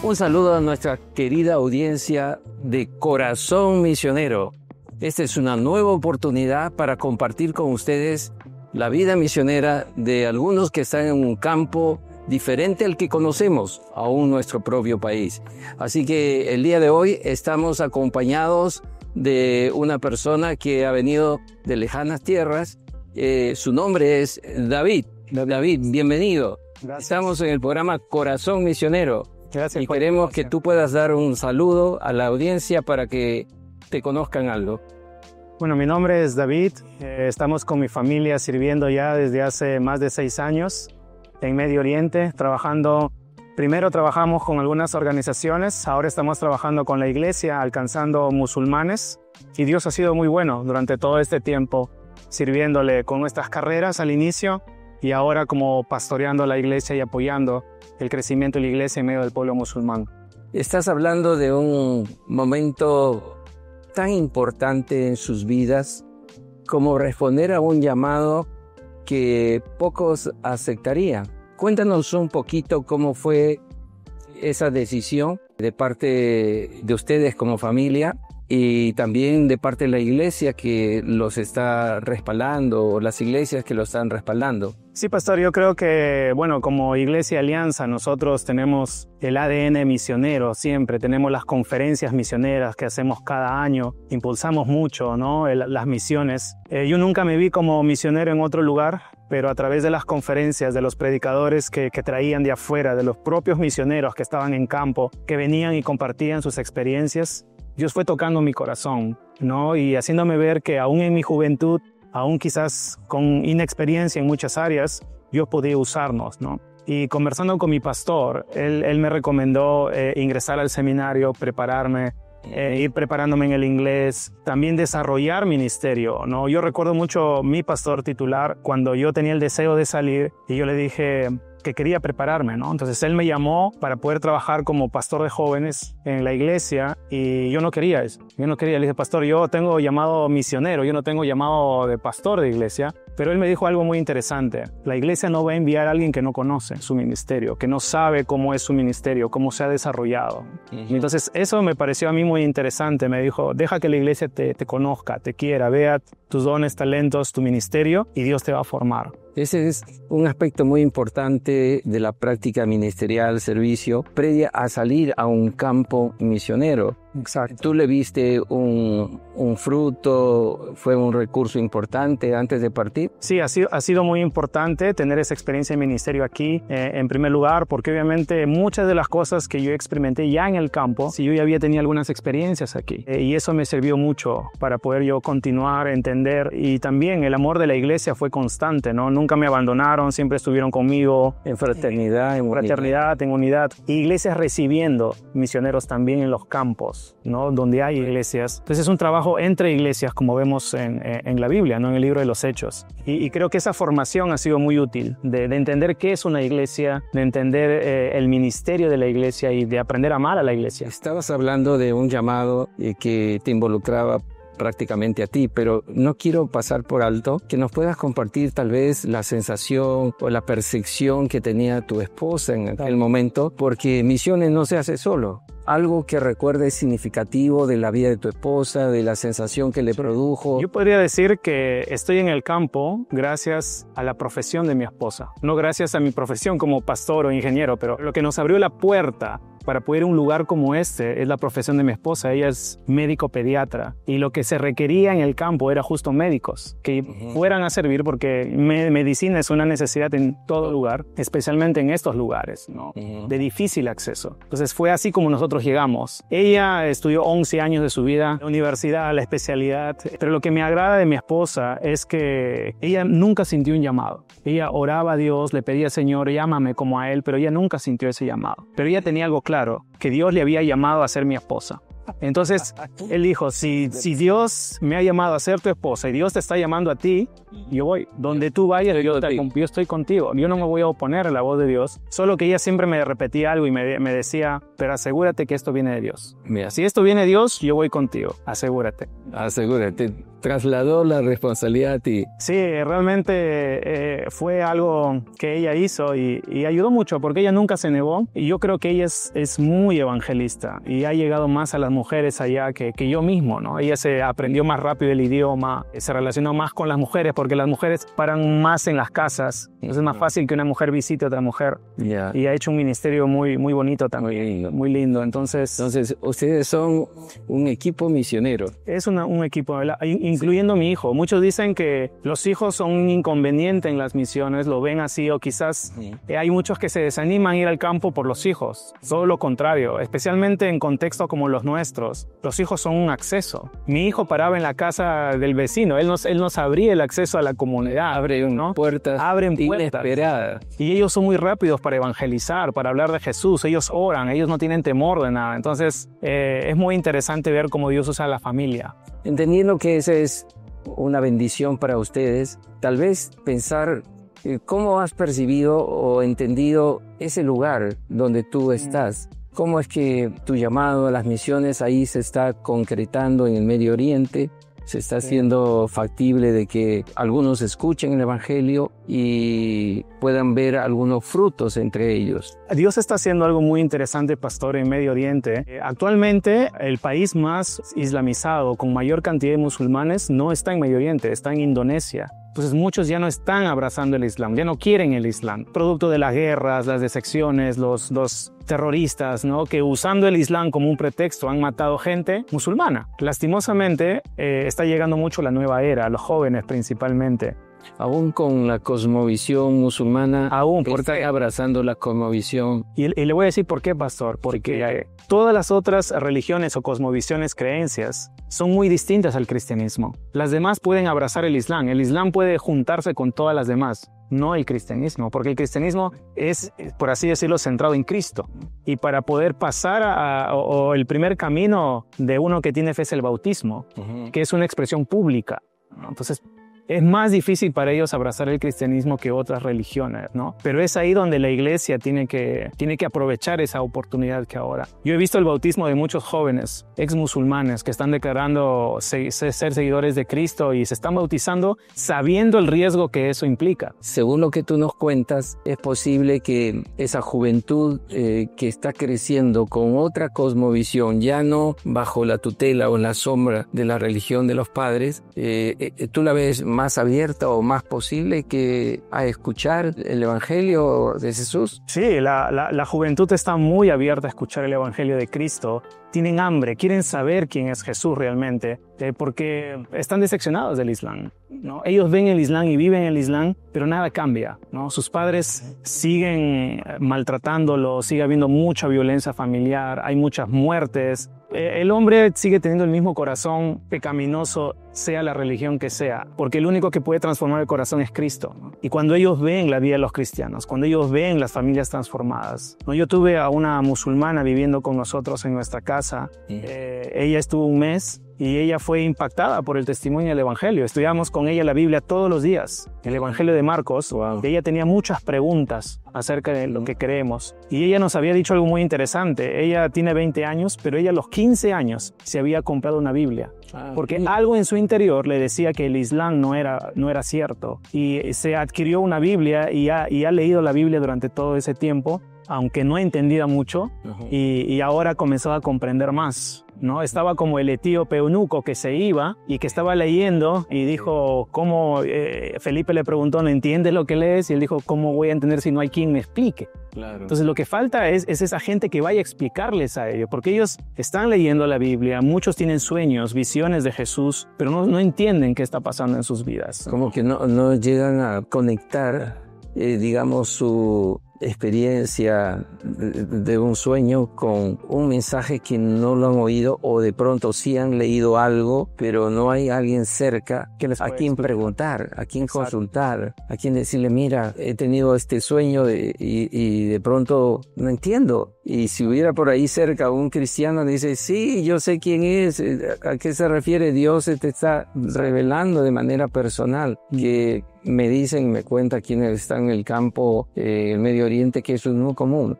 Un saludo a nuestra querida audiencia de Corazón Misionero. Esta es una nueva oportunidad para compartir con ustedes la vida misionera de algunos que están en un campo diferente al que conocemos, aún nuestro propio país. Así que el día de hoy estamos acompañados de una persona que ha venido de lejanas tierras. Su nombre es David. David, bienvenido. Gracias. Estamos en el programa Corazón Misionero. Gracias. Y queremos que tú puedas dar un saludo a la audiencia para que te conozcan algo. Bueno, mi nombre es David. Estamos con mi familia sirviendo ya desde hace más de 6 años en Medio Oriente, trabajando. Primero trabajamos con algunas organizaciones, ahora estamos trabajando con la iglesia, alcanzando musulmanes. Y Dios ha sido muy bueno durante todo este tiempo, sirviéndole con nuestras carreras al inicio y ahora como pastoreando la iglesia y apoyando el crecimiento de la iglesia en medio del pueblo musulmán. Estás hablando de un momento tan importante en sus vidas como responder a un llamado que pocos aceptarían. Cuéntanos un poquito cómo fue esa decisión de parte de ustedes como familia y también de parte de la iglesia que los está respaldando o las iglesias que los están respaldando. Sí, pastor, yo creo que, bueno, como Iglesia Alianza, nosotros tenemos el ADN misionero siempre, tenemos las conferencias misioneras que hacemos cada año, impulsamos mucho, ¿no? Las misiones. Yo nunca me vi como misionero en otro lugar, pero a través de las conferencias, de los predicadores que traían de afuera, de los propios misioneros que estaban en campo, que venían y compartían sus experiencias, Dios fue tocando mi corazón, ¿no? Y haciéndome ver que aún en mi juventud, aún quizás con inexperiencia en muchas áreas, Dios podía usarnos, ¿no? Y conversando con mi pastor, él me recomendó ingresar al seminario, prepararme, ir preparándome en el inglés, también desarrollar ministerio, ¿no? Yo recuerdo mucho mi pastor titular cuando yo tenía el deseo de salir y yo le dije que quería prepararme, ¿no? Entonces él me llamó para poder trabajar como pastor de jóvenes en la iglesia y yo no quería eso. Yo no quería, le dije, pastor, yo tengo llamado misionero, yo no tengo llamado de pastor de iglesia. Pero él me dijo algo muy interesante. La iglesia no va a enviar a alguien que no conoce su ministerio, que no sabe cómo es su ministerio, cómo se ha desarrollado. Y entonces eso me pareció a mí muy interesante. Me dijo, deja que la iglesia te conozca, te quiera, vea tus dones, talentos, tu ministerio y Dios te va a formar. Ese es un aspecto muy importante de la práctica ministerial, servicio, previa a salir a un campo misionero. Exacto. ¿Tú le viste un fruto? ¿Fue un recurso importante antes de partir? Sí, ha sido muy importante tener esa experiencia de ministerio aquí, en primer lugar, porque obviamente muchas de las cosas que yo experimenté ya en el campo, yo ya había tenido algunas experiencias aquí. Y eso me sirvió mucho para poder yo continuar, entender. Y también el amor de la iglesia fue constante, ¿no? Nunca me abandonaron, siempre estuvieron conmigo. En fraternidad, en unidad. Iglesias recibiendo misioneros también en los campos, ¿no? Donde hay iglesias. Entonces es un trabajo entre iglesias, como vemos en la Biblia, ¿no? En el libro de los Hechos. Y creo que esa formación ha sido muy útil, de entender qué es una iglesia, de entender el ministerio de la iglesia y de aprender a amar a la iglesia. Estabas hablando de un llamado que te involucraba prácticamente a ti, pero no quiero pasar por alto que nos puedas compartir tal vez la sensación o la percepción que tenía tu esposa en aquel momento, porque misiones no se hace solo. Algo que recuerdes significativo de la vida de tu esposa, de la sensación que le produjo. Yo podría decir que estoy en el campo gracias a la profesión de mi esposa, no gracias a mi profesión como pastor o ingeniero, pero lo que nos abrió la puerta para poder ir a un lugar como este es la profesión de mi esposa. Ella es médico pediatra y lo que se requería en el campo era justo médicos que fueran a servir, porque medicina es una necesidad en todo lugar, especialmente en estos lugares, ¿no? De difícil acceso. Entonces fue así como nosotros llegamos. Ella estudió 11 años de su vida, la universidad, la especialidad, pero lo que me agrada de mi esposa es que ella nunca sintió un llamado. Ella oraba a Dios, le pedía, Señor, llámame como a Él, pero ella nunca sintió ese llamado. Pero ella tenía algo claro, que Dios le había llamado a ser mi esposa. Entonces, él dijo, si Dios me ha llamado a ser tu esposa y Dios te está llamando a ti, yo voy. Donde tú vayas, yo estoy contigo. Yo no me voy a oponer a la voz de Dios. Solo que ella siempre me repetía algo y me decía, pero asegúrate que esto viene de Dios. Mira, si esto viene de Dios, yo voy contigo. Asegúrate. Asegúrate. trasladó la responsabilidad a ti. Sí, realmente fue algo que ella hizo y ayudó mucho porque ella nunca se negó y yo creo que ella es muy evangelista y ha llegado más a las mujeres allá que yo mismo, ¿no? Ella se aprendió más rápido el idioma, se relacionó más con las mujeres porque las mujeres paran más en las casas, entonces es más fácil que una mujer visite a otra mujer y ha hecho un ministerio muy bonito también, muy lindo. Entonces ustedes son un equipo misionero. Es un equipo, incluyendo mi hijo. Muchos dicen que los hijos son un inconveniente en las misiones, lo ven así, o quizás hay muchos que se desaniman a ir al campo por los hijos. Todo lo contrario, especialmente en contextos como los nuestros. Los hijos son un acceso. Mi hijo paraba en la casa del vecino, él nos abría el acceso a la comunidad. Abren puertas inesperadas. Y ellos son muy rápidos para evangelizar, para hablar de Jesús. Ellos oran, ellos no tienen temor de nada. Entonces, es muy interesante ver cómo Dios usa a la familia. Entendiendo que esa es una bendición para ustedes, tal vez pensar cómo has percibido o entendido ese lugar donde tú estás. ¿Cómo es que tu llamado a las misiones ahí se está concretando en el Medio Oriente? Se está haciendo factible de que algunos escuchen el Evangelio y puedan ver algunos frutos entre ellos. Dios está haciendo algo muy interesante, pastor, en Medio Oriente. Actualmente, el país más islamizado, con mayor cantidad de musulmanes, no está en Medio Oriente, está en Indonesia. Entonces muchos ya no están abrazando el Islam, ya no quieren el Islam. Producto de las guerras, las deserciones, los terroristas, ¿no? Que usando el Islam como un pretexto han matado gente musulmana. Lastimosamente está llegando mucho la nueva era, los jóvenes principalmente. Aún con la cosmovisión musulmana, están abrazando la cosmovisión. Y le voy a decir por qué, pastor. Porque todas las otras religiones o cosmovisiones, creencias, son muy distintas al cristianismo. Las demás pueden abrazar el Islam. El Islam puede juntarse con todas las demás, no el cristianismo, porque el cristianismo es, por así decirlo, centrado en Cristo. Y para poder pasar o el primer camino de uno que tiene fe es el bautismo, que es una expresión pública, ¿no? Entonces, es más difícil para ellos abrazar el cristianismo que otras religiones, ¿no? Pero es ahí donde la iglesia tiene que aprovechar esa oportunidad que ahora. Yo he visto el bautismo de muchos jóvenes, ex musulmanes, que están declarando ser seguidores de Cristo y se están bautizando sabiendo el riesgo que eso implica. Según lo que tú nos cuentas, es posible que esa juventud que está creciendo con otra cosmovisión, ya no bajo la tutela o en la sombra de la religión de los padres, tú la ves más abierta o más posible que a escuchar el Evangelio de Jesús? Sí, la juventud está muy abierta a escuchar el Evangelio de Cristo. Tienen hambre, quieren saber quién es Jesús realmente, porque están decepcionados del Islam, ¿no? Ellos ven el Islam y viven el Islam, pero nada cambia, ¿no? Sus padres siguen maltratándolo, sigue habiendo mucha violencia familiar, hay muchas muertes. El hombre sigue teniendo el mismo corazón pecaminoso, sea la religión que sea, porque el único que puede transformar el corazón es Cristo, ¿no? Y cuando ellos ven la vida de los cristianos, cuando ellos ven las familias transformadas, ¿no? Yo tuve a una musulmana viviendo con nosotros en nuestra casa. Ella estuvo un mes y ella fue impactada por el testimonio del Evangelio. Estudiamos con ella la Biblia todos los días, el Evangelio de Marcos. Wow. Y ella tenía muchas preguntas acerca de lo que creemos. Y ella nos había dicho algo muy interesante. Ella tiene 20 años, pero ella a los 15 años se había comprado una Biblia. Porque algo en su interior le decía que el Islam no era cierto. Y se adquirió una Biblia y ha leído la Biblia durante todo ese tiempo, aunque no entendía mucho, y ahora comenzó a comprender más, ¿no? Estaba como el etíope eunuco que se iba y que estaba leyendo y dijo, ¿cómo? Felipe le preguntó, ¿no entiendes lo que lees? Y él dijo, ¿cómo voy a entender si no hay quien me explique? Claro. Entonces lo que falta es esa gente que vaya a explicarles a ellos, porque ellos están leyendo la Biblia, muchos tienen sueños, visiones de Jesús, pero no entienden qué está pasando en sus vidas. Como que no llegan a conectar, digamos, su experiencia de un sueño con un mensaje que no lo han oído, o de pronto sí han leído algo, pero no hay alguien cerca a quien preguntar, a quien consultar, a quien decirle, mira, he tenido este sueño y de pronto no entiendo. Y si hubiera por ahí cerca un cristiano, dice, sí, yo sé quién es, ¿a qué se refiere? Dios se te está revelando de manera personal, que me dicen, me cuenta quienes están en el campo, el Medio Oriente, que eso es muy común,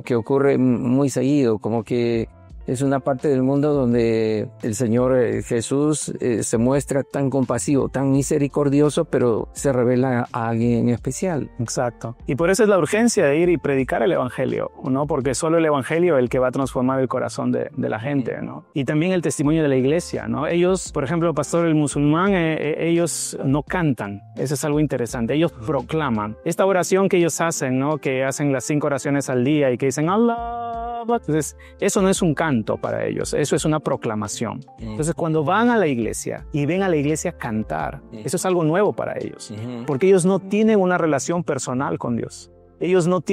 que ocurre muy seguido, como que Es una parte del mundo donde el Señor Jesús se muestra tan compasivo, tan misericordioso, pero se revela a alguien en especial. Exacto. Y por eso es la urgencia de ir y predicar el evangelio, ¿no? Porque solo el evangelio es el que va a transformar el corazón de la gente, ¿no? Y también el testimonio de la iglesia, ¿no? Ellos, por ejemplo, el pastor, el musulmán, ellos no cantan. Eso es algo interesante. Ellos proclaman. Esta oración que ellos hacen, ¿no? Que hacen las 5 oraciones al día y que dicen Allah. Entonces, eso no es un canto para ellos. Eso es una proclamación. Entonces, cuando van a la iglesia y ven a la iglesia cantar, eso es algo nuevo para ellos. Porque ellos no tienen una relación personal con Dios. Ellos no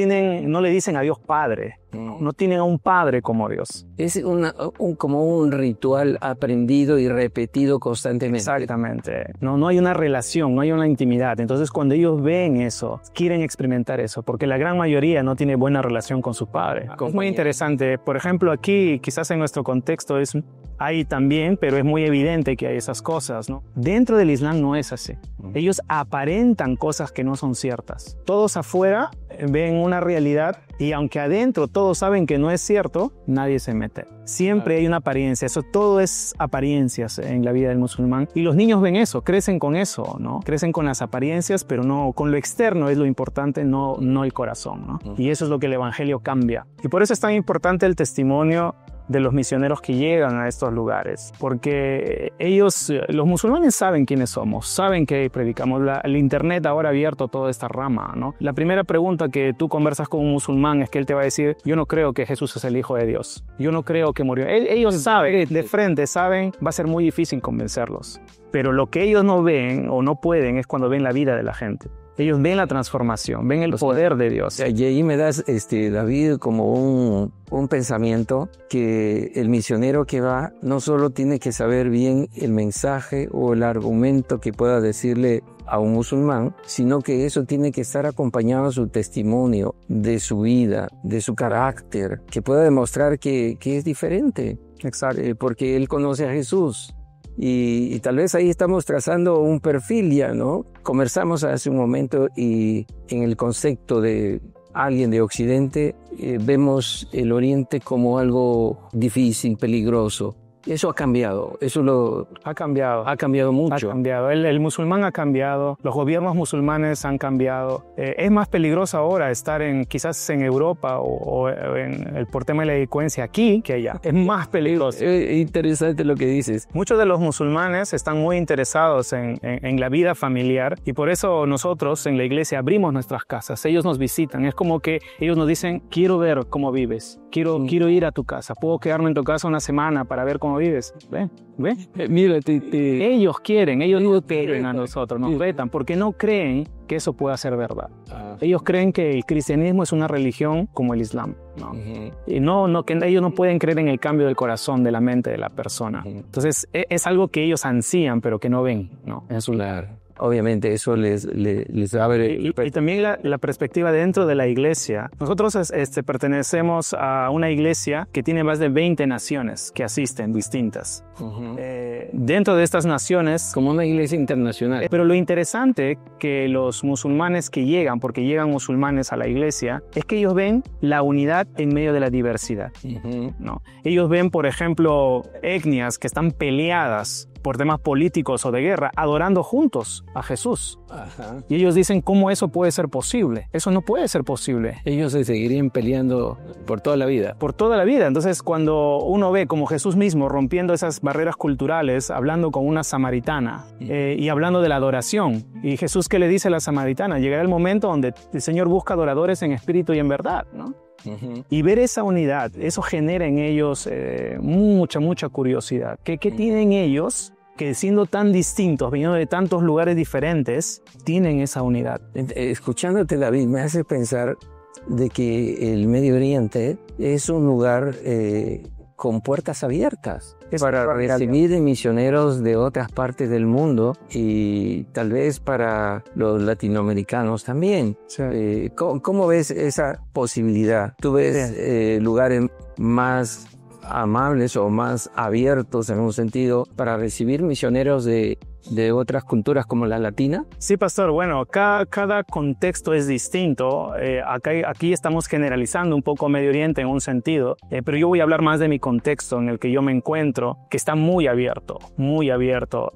le dicen a Dios Padre, no tienen a un Padre como Dios. Es como un ritual aprendido y repetido constantemente. Exactamente. No hay una relación, no hay una intimidad. Entonces, cuando ellos ven eso, quieren experimentar eso, porque la gran mayoría no tiene buena relación con su Padre. Es muy interesante. Por ejemplo, aquí, quizás en nuestro contexto hay también, pero es muy evidente que hay esas cosas, ¿no? Dentro del Islam no es así. Ellos aparentan cosas que no son ciertas. Todos afuera ven una realidad y aunque adentro todos saben que no es cierto, nadie se mete. Siempre hay una apariencia. Eso todo es apariencias en la vida del musulmán. Y los niños ven eso, crecen con eso, ¿no? Crecen con las apariencias, pero no con lo externo es lo importante, no el corazón, ¿no? Y eso es lo que el evangelio cambia. Y por eso es tan importante el testimonio de los misioneros que llegan a estos lugares, porque ellos, los musulmanes, saben quiénes somos, saben que predicamos. El internet ahora ha abierto toda esta rama, ¿no? La primera pregunta que tú conversas con un musulmán es que él te va a decir: yo no creo que Jesús es el Hijo de Dios, yo no creo que murió. Ellos saben, de frente saben, va a ser muy difícil convencerlos, pero lo que ellos no ven o no pueden es cuando ven la vida de la gente. Ellos ven la transformación, ven el poder de Dios. Y ahí me das, David, como un pensamiento que el misionero que va no solo tiene que saber bien el mensaje o el argumento que pueda decirle a un musulmán, sino que eso tiene que estar acompañado de su testimonio, de su vida, de su carácter, que pueda demostrar que es diferente. Exacto. Porque él conoce a Jesús. Y tal vez ahí estamos trazando un perfil ya, ¿no? Conversamos hace un momento y en el concepto de alguien de Occidente vemos el Oriente como algo difícil, peligroso. Eso ha cambiado, ha cambiado. Ha cambiado mucho. Ha cambiado. El musulmán ha cambiado, los gobiernos musulmanes han cambiado. Es más peligroso ahora estar quizás en Europa o por tema de la delincuencia aquí que allá. Es más peligroso. Es interesante lo que dices. Muchos de los musulmanes están muy interesados en la vida familiar y por eso nosotros en la iglesia abrimos nuestras casas. Ellos nos visitan. Es como que ellos nos dicen: quiero ver cómo vives, quiero ir a tu casa, puedo quedarme en tu casa una semana para ver cómo vives. Ven. Mira, ellos nos quieren a nosotros, nos retan, porque no creen que eso pueda ser verdad. Ellos creen que el cristianismo es una religión como el Islam, ¿no? Y que ellos no pueden creer en el cambio del corazón, de la mente de la persona. Entonces, es algo que ellos ansían, pero que no ven, ¿no? En su Claro. Obviamente eso les abre... Y también la perspectiva dentro de la iglesia. Nosotros pertenecemos a una iglesia que tiene más de 20 naciones que asisten, distintas. Dentro de estas naciones... Como una iglesia internacional. Pero lo interesante que los musulmanes que llegan, porque llegan musulmanes a la iglesia, es que ellos ven la unidad en medio de la diversidad, ¿no? Ellos ven, por ejemplo, etnias que están peleadas por temas políticos o de guerra, adorando juntos a Jesús. Y ellos dicen: ¿cómo eso puede ser posible? Eso no puede ser posible. Ellos se seguirían peleando por toda la vida. Por toda la vida. Entonces, cuando uno ve como Jesús mismo rompiendo esas barreras culturales, hablando con una samaritana y hablando de la adoración, y Jesús, ¿qué le dice a la samaritana? Llegará el momento donde el Señor busca adoradores en espíritu y en verdad, ¿no? Y ver esa unidad, eso genera en ellos mucha curiosidad. ¿Qué tienen ellos que, siendo tan distintos, viniendo de tantos lugares diferentes, tienen esa unidad? Escuchándote, David, me hace pensar de que el Medio Oriente es un lugar con puertas abiertas para recibir misioneros de otras partes del mundo y tal vez para los latinoamericanos también. Sí. ¿Cómo ves esa posibilidad? ¿Tú ves lugares más amables o más abiertos en un sentido para recibir misioneros de de otras culturas como la latina? Sí, pastor. Bueno, cada contexto es distinto. Aquí estamos generalizando un poco Medio Oriente en un sentido, pero yo voy a hablar más de mi contexto en el que yo me encuentro, que está muy abierto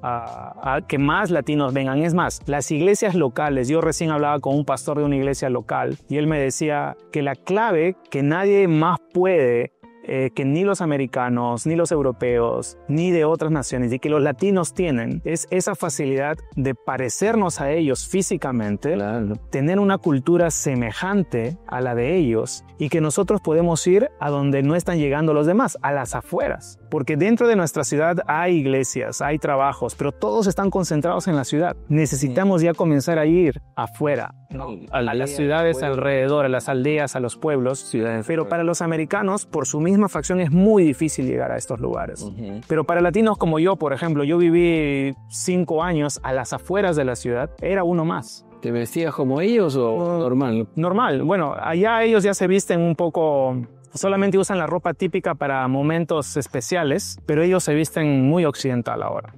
a que más latinos vengan. Es más, las iglesias locales, yo recién hablaba con un pastor de una iglesia local y él me decía que la clave que nadie más puede, que ni los americanos, ni los europeos, ni de otras naciones, y que los latinos tienen, es esa facilidad de parecernos a ellos físicamente, Claro. tener una cultura semejante a la de ellos, y que nosotros podemos ir a donde no están llegando los demás, a las afueras. Porque dentro de nuestra ciudad hay iglesias, hay trabajos, pero todos están concentrados en la ciudad. Necesitamos ya comenzar a ir afuera, ¿no? A las ciudades alrededor, a las aldeas, a los pueblos. Pero para los americanos, por su misma facción, es muy difícil llegar a estos lugares. Pero para latinos como yo, por ejemplo, yo viví 5 años a las afueras de la ciudad, era uno más. ¿Te vestías como ellos o normal? Normal. Bueno, allá ellos ya se visten un poco... Solamente usan la ropa típica para momentos especiales, pero ellos se visten muy occidental ahora.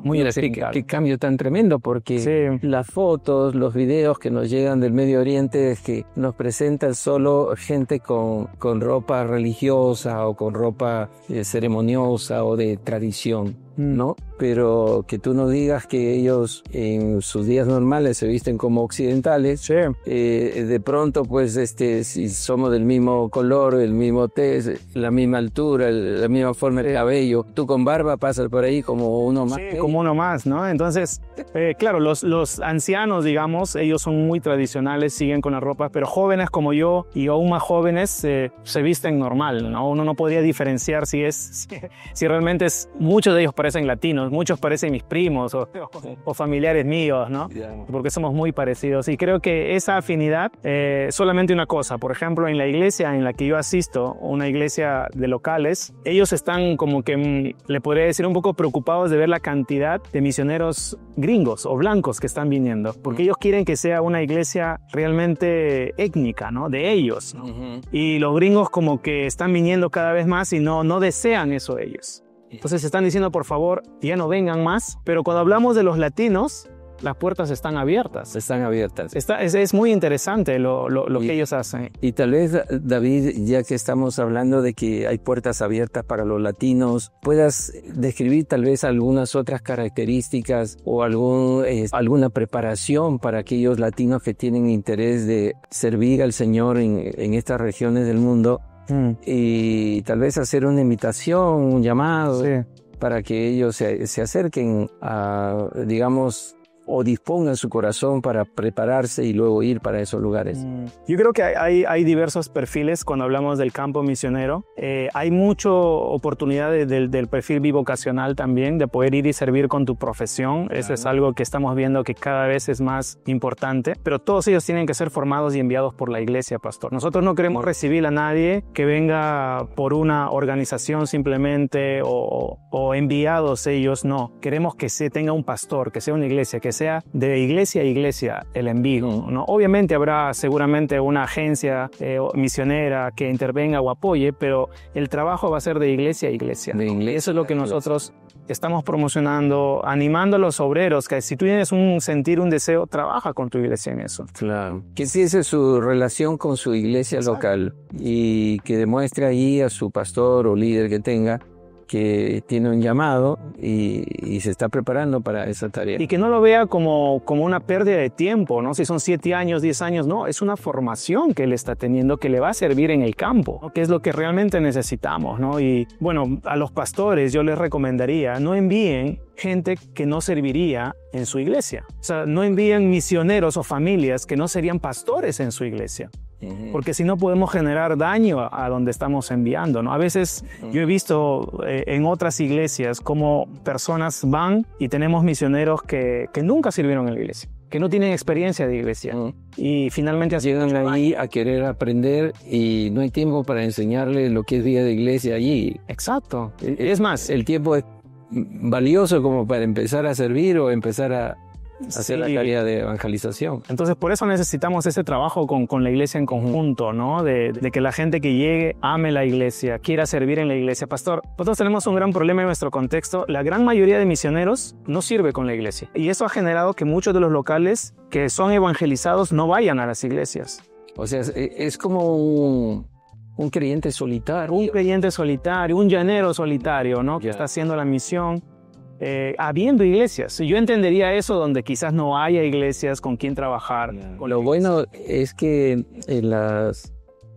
Muy occidental. Qué cambio tan tremendo, porque sí, las fotos, los videos que nos llegan del Medio Oriente es que nos presentan solo gente con ropa religiosa o con ropa ceremoniosa o de tradición, ¿no? Pero que tú no digas que ellos en sus días normales se visten como occidentales. Sí. De pronto, pues, si somos del mismo color, el mismo tez, la misma altura, la misma forma de cabello, tú con barba pasas por ahí como uno más. Sí, como uno más, ¿no? Entonces, claro, los ancianos, digamos, ellos son muy tradicionales, siguen con la ropa, pero jóvenes como yo y aún más jóvenes se visten normal, ¿no? Uno no podría diferenciar si realmente muchos de ellos parecen latinos, muchos parecen mis primos o familiares míos, ¿no? Porque somos muy parecidos. Y creo que esa afinidad, solamente una cosa, por ejemplo, en la iglesia en la que yo asisto, una iglesia de locales, ellos están como que, le podría decir, un poco preocupados de ver la cantidad de misioneros gringos o blancos que están viniendo, porque ellos quieren que sea una iglesia realmente étnica, ¿no? De ellos, ¿no? Y los gringos como que están viniendo cada vez más y no desean eso ellos. Entonces están diciendo, por favor, ya no vengan más. Pero cuando hablamos de los latinos, las puertas están abiertas. Están abiertas. Es muy interesante lo que ellos hacen. Y tal vez, David, ya que estamos hablando de que hay puertas abiertas para los latinos, puedas describir tal vez algunas otras características o alguna preparación para aquellos latinos que tienen interés de servir al Señor en estas regiones del mundo. Y tal vez hacer una invitación, un llamado, para que ellos se acerquen a, digamos, o dispongan su corazón para prepararse y luego ir para esos lugares. Yo creo que hay diversos perfiles cuando hablamos del campo misionero. Hay mucha oportunidad del perfil bivocacional también, de poder ir y servir con tu profesión. Claro. Eso es algo que estamos viendo que cada vez es más importante, pero todos ellos tienen que ser formados y enviados por la iglesia, pastor. Nosotros no queremos recibir a nadie que venga por una organización simplemente o enviados ellos, no. Queremos que tenga un pastor, que sea una iglesia, que sea de iglesia a iglesia el envío, ¿no? Obviamente habrá seguramente una agencia misionera que intervenga o apoye, pero el trabajo va a ser de iglesia a iglesia. Eso es lo que nosotros estamos promocionando, animando a los obreros, que si tú tienes un sentir, un deseo, trabaja con tu iglesia en eso. Claro. Que empiece su relación con su iglesia local y que demuestre ahí a su pastor o líder que tenga que tiene un llamado y se está preparando para esa tarea. Y que no lo vea como una pérdida de tiempo, ¿no? Si son 7 años, 10 años, no, es una formación que él está teniendo que le va a servir en el campo, ¿no? Que es lo que realmente necesitamos, ¿no? Y bueno, a los pastores yo les recomendaría, no envíen gente que no serviría en su iglesia. O sea, no envíen misioneros o familias que no serían pastores en su iglesia. Porque si no podemos generar daño a donde estamos enviando, ¿no? A veces yo he visto en otras iglesias cómo personas van y tenemos misioneros que nunca sirvieron en la iglesia, que no tienen experiencia de iglesia. Y finalmente llegan ahí a querer aprender y no hay tiempo para enseñarles lo que es vida de iglesia allí. Exacto. Es más, el tiempo es valioso como para empezar a servir o empezar a hacer la tarea de evangelización. Entonces, por eso necesitamos ese trabajo con la iglesia en conjunto, ¿no? De que la gente que llegue ame la iglesia, quiera servir en la iglesia. Pastor, nosotros tenemos un gran problema en nuestro contexto. La gran mayoría de misioneros no sirve con la iglesia. Y eso ha generado que muchos de los locales que son evangelizados no vayan a las iglesias. O sea, es como un creyente solitario. Un creyente solitario, un llanero solitario, ¿no? Que está haciendo la misión. Habiendo iglesias. Yo entendería eso donde quizás no haya iglesias con quien trabajar. Lo bueno es que en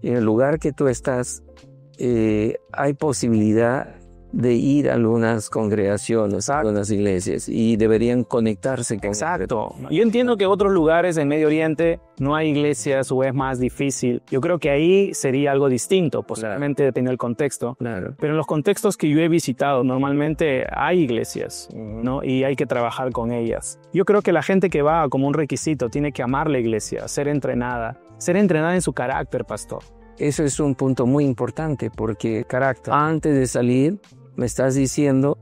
el lugar que tú estás hay posibilidad de ir a algunas congregaciones, a algunas iglesias, y deberían conectarse con... Exacto. Yo entiendo que en otros lugares en Medio Oriente no hay iglesias o es más difícil. Yo creo que ahí sería algo distinto, posiblemente depende del contexto. Claro. Pero en los contextos que yo he visitado, normalmente hay iglesias, ¿no? Y hay que trabajar con ellas. Yo creo que la gente que va como un requisito tiene que amar la iglesia, ser entrenada en su carácter, pastor. Eso es un punto muy importante porque antes de salir me estás diciendo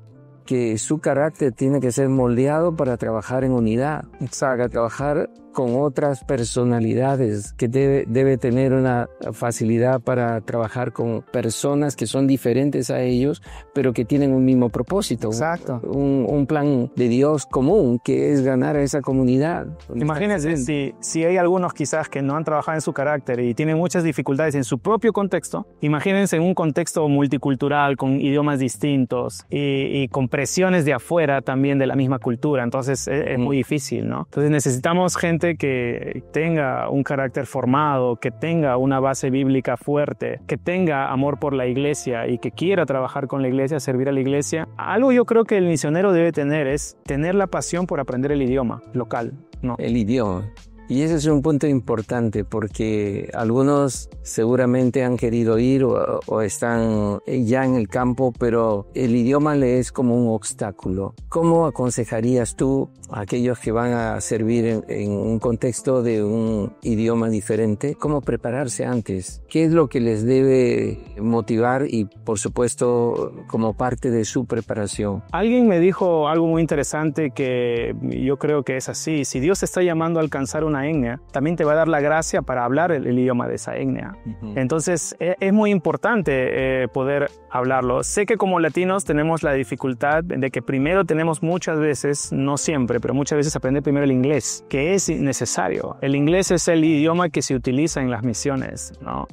que su carácter tiene que ser moldeado para trabajar en unidad, para trabajar con otras personalidades, que debe tener una facilidad para trabajar con personas que son diferentes a ellos, pero que tienen un mismo propósito. Exacto. Un plan de Dios común, que es ganar a esa comunidad. Imagínense si hay algunos quizás que no han trabajado en su carácter y tienen muchas dificultades en su propio contexto. Imagínense en un contexto multicultural, con idiomas distintos y con presiones de afuera también de la misma cultura. Entonces es muy difícil, ¿no? Entonces necesitamos gente que tenga un carácter formado, que tenga una base bíblica fuerte, que tenga amor por la iglesia y que quiera trabajar con la iglesia, servir a la iglesia. Algo yo creo que el misionero debe tener es tener la pasión por aprender el idioma local, ¿no? El idioma. Y ese es un punto importante porque algunos seguramente han querido ir o están ya en el campo, pero el idioma le es como un obstáculo. ¿Cómo aconsejarías tú a aquellos que van a servir en un contexto de un idioma diferente? ¿Cómo prepararse antes? ¿Qué es lo que les debe motivar y, por supuesto, como parte de su preparación? Alguien me dijo algo muy interesante que yo creo que es así. Si Dios te está llamando a alcanzar una etnia, también te va a dar la gracia para hablar el idioma de esa etnia. Entonces es muy importante poder hablarlo. Sé que como latinos tenemos la dificultad de que primero tenemos muchas veces, no siempre, pero muchas veces aprender primero el inglés, que es necesario. El inglés es el idioma que se utiliza en las misiones, ¿no?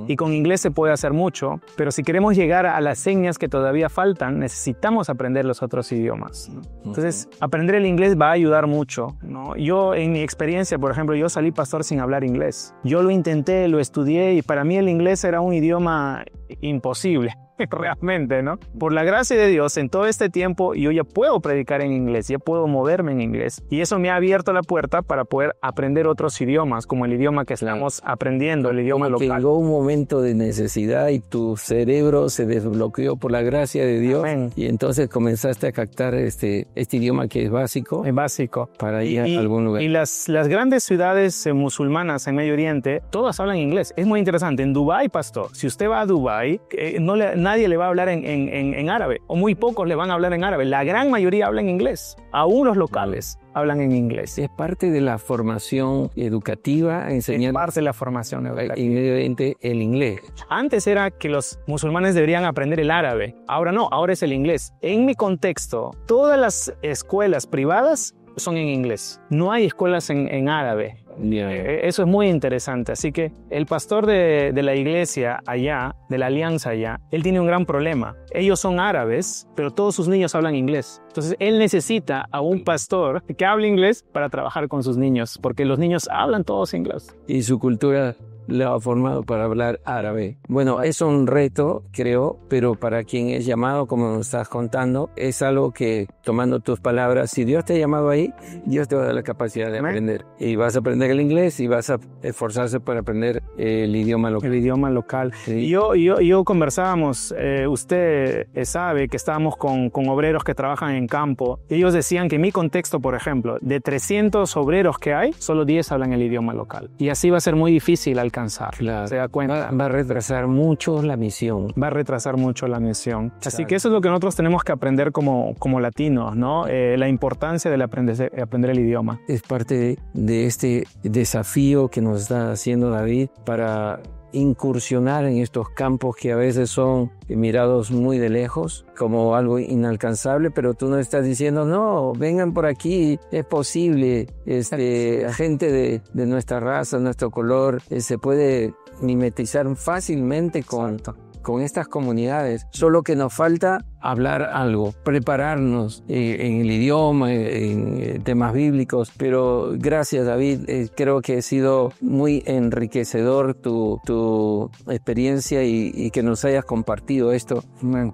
Y con inglés se puede hacer mucho, pero si queremos llegar a las etnias que todavía faltan, necesitamos aprender los otros idiomas, ¿no? Entonces aprender el inglés va a ayudar mucho, ¿no? Yo en mi experiencia, por ejemplo, yo salí pastor sin hablar inglés. Yo lo intenté, lo estudié y para mí el inglés era un idioma imposible. Realmente, ¿no? Por la gracia de Dios, en todo este tiempo yo ya puedo predicar en inglés, ya puedo moverme en inglés. Y eso me ha abierto la puerta para poder aprender otros idiomas, como el idioma que estamos aprendiendo, el idioma local. Llegó un momento de necesidad y tu cerebro se desbloqueó por la gracia de Dios. Amén. Y entonces comenzaste a captar este idioma que es básico. Es básico. Para ir a algún lugar. Y las grandes ciudades musulmanas en Medio Oriente, todas hablan inglés. Es muy interesante. En Dubái, pastor, si usted va a Dubái, nadie le va a hablar en árabe, o muy pocos le van a hablar en árabe. La gran mayoría hablan inglés. Aún los locales hablan en inglés. Es parte de la formación educativa, enseñar. Es parte de la formación educativa. Evidentemente el inglés. Antes era que los musulmanes deberían aprender el árabe. Ahora no, ahora es el inglés. En mi contexto, todas las escuelas privadas son en inglés. No hay escuelas en árabe. Eso es muy interesante. Así que el pastor de la iglesia allá, de la alianza allá, él tiene un gran problema. Ellos son árabes, pero todos sus niños hablan inglés. Entonces él necesita a un pastor que hable inglés para trabajar con sus niños, porque los niños hablan todos inglés. Y su cultura le ha formado para hablar árabe. Bueno, es un reto, creo, pero para quien es llamado, como nos estás contando, es algo que, tomando tus palabras, si Dios te ha llamado ahí, Dios te va a dar la capacidad de aprender. Y vas a aprender el inglés y vas a esforzarse para aprender el idioma local. El idioma local. Sí. Yo conversábamos, usted sabe que estábamos con obreros que trabajan en campo. Ellos decían que en mi contexto, por ejemplo, de 300 obreros que hay, solo 10 hablan el idioma local. Y así va a ser muy difícil alcanzar alcanzar. Claro. ¿Se da cuenta? Va a retrasar mucho la misión. Va a retrasar mucho la misión. Así Exacto. que eso es lo que nosotros tenemos que aprender como latinos, ¿no? La importancia del aprender el idioma. Es parte de este desafío que nos está haciendo David para incursionar en estos campos que a veces son mirados muy de lejos como algo inalcanzable, pero tú nos estás diciendo, no, vengan por aquí, es posible, gente de nuestra raza, nuestro color, se puede mimetizar fácilmente con estas comunidades, solo que nos falta hablar algo, prepararnos en el idioma, en temas bíblicos, pero gracias David, creo que ha sido muy enriquecedor tu experiencia y que nos hayas compartido esto,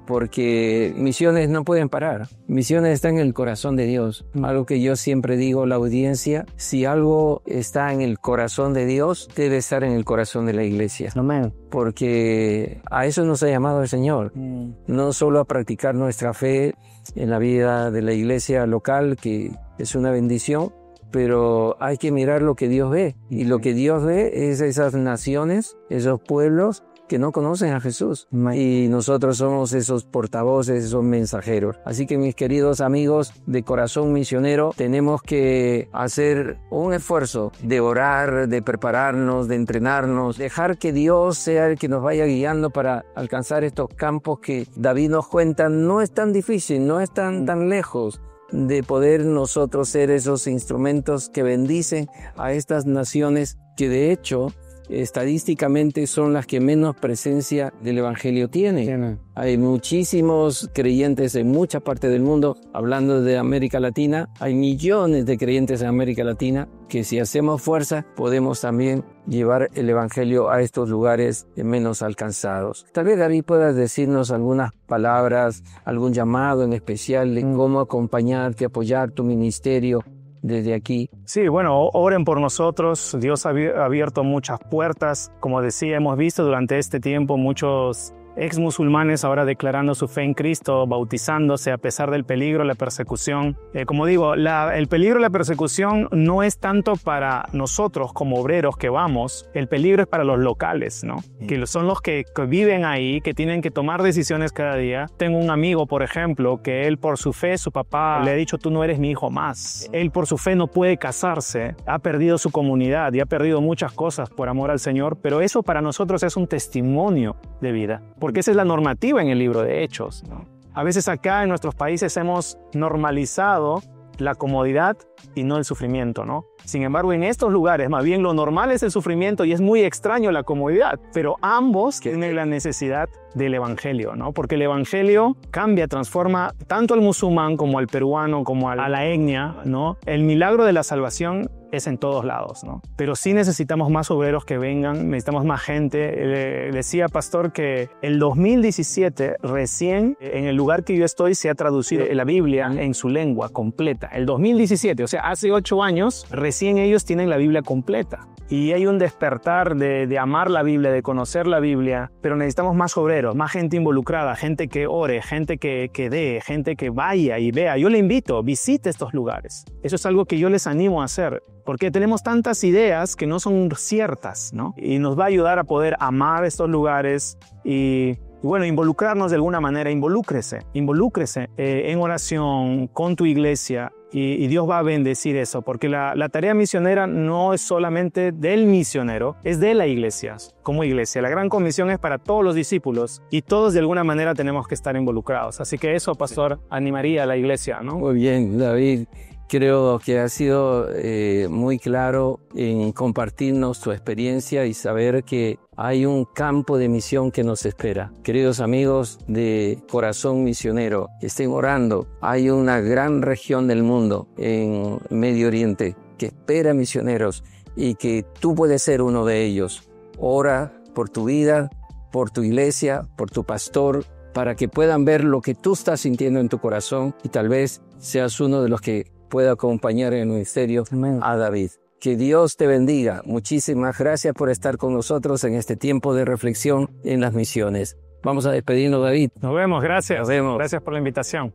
porque misiones no pueden parar, misiones están en el corazón de Dios, algo que yo siempre digo a la audiencia, si algo está en el corazón de Dios, debe estar en el corazón de la iglesia. Amén. Porque a eso nos ha llamado el Señor, no solo a practicar nuestra fe en la vida de la iglesia local, que es una bendición, pero hay que mirar lo que Dios ve, y lo que Dios ve es esas naciones, esos pueblos que no conocen a Jesús, y nosotros somos esos portavoces, esos mensajeros. Así que mis queridos amigos de Corazón Misionero, tenemos que hacer un esfuerzo de orar, de prepararnos, de entrenarnos, dejar que Dios sea el que nos vaya guiando para alcanzar estos campos que David nos cuenta. No es tan difícil, no es tan lejos de poder nosotros ser esos instrumentos que bendicen a estas naciones que de hecho estadísticamente son las que menos presencia del Evangelio tienen. Hay muchísimos creyentes en muchas partes del mundo. Hablando de América Latina, hay millones de creyentes en América Latina que si hacemos fuerza podemos también llevar el Evangelio a estos lugares menos alcanzados. Tal vez David puedas decirnos algunas palabras, algún llamado en especial de cómo acompañarte, apoyar tu ministerio desde aquí. Sí, bueno, oren por nosotros. Dios ha abierto muchas puertas. Como decía, hemos visto durante este tiempo muchos ex musulmanes ahora declarando su fe en Cristo, bautizándose a pesar del peligro, la persecución. Como digo, el peligro y la persecución no es tanto para nosotros como obreros que vamos, el peligro es para los locales, ¿no? Que son los que viven ahí, que tienen que tomar decisiones cada día. Tengo un amigo, por ejemplo, que él por su fe, su papá le ha dicho, tú no eres mi hijo más. Él por su fe no puede casarse, ha perdido su comunidad y ha perdido muchas cosas por amor al Señor, pero eso para nosotros es un testimonio de vida. Porque esa es la normativa en el libro de Hechos, ¿no? A veces acá en nuestros países hemos normalizado la comodidad y no el sufrimiento, ¿no? Sin embargo, en estos lugares, más bien lo normal es el sufrimiento y es muy extraño la comodidad, pero ambos tienen la necesidad del Evangelio, ¿no? Porque el Evangelio cambia, transforma tanto al musulmán como al peruano, como a la etnia, ¿no? El milagro de la salvación es en todos lados, ¿no? Pero sí necesitamos más obreros que vengan, necesitamos más gente. Decía Pastor que el 2017 recién en el lugar que yo estoy se ha traducido la Biblia en su lengua completa. El 2017, o sea, hace 8 años, recién ellos tienen la Biblia completa. Y hay un despertar de amar la Biblia, de conocer la Biblia, pero necesitamos más obreros, más gente involucrada, gente que ore, gente que dé, gente que vaya y vea. Yo le invito, visite estos lugares. Eso es algo que yo les animo a hacer, porque tenemos tantas ideas que no son ciertas, ¿no? Y nos va a ayudar a poder amar estos lugares y bueno, involucrarnos de alguna manera. Involúcrese en oración con tu iglesia. Y Dios va a bendecir eso, porque la tarea misionera no es solamente del misionero, es de la iglesia, como iglesia. La gran comisión es para todos los discípulos y todos de alguna manera tenemos que estar involucrados. Así que eso, Pastor, animaría a la iglesia, ¿no? Muy bien, David. Creo que has sido muy claro en compartirnos tu experiencia y saber que hay un campo de misión que nos espera. Queridos amigos de Corazón Misionero, estén orando. Hay una gran región del mundo en Medio Oriente que espera misioneros y que tú puedes ser uno de ellos. Ora por tu vida, por tu iglesia, por tu pastor, para que puedan ver lo que tú estás sintiendo en tu corazón y tal vez seas uno de los que pueda acompañar en el ministerio a David. Que Dios te bendiga. Muchísimas gracias por estar con nosotros en este tiempo de reflexión en las misiones. Vamos a despedirnos, David. Nos vemos, gracias. Nos vemos. Gracias por la invitación.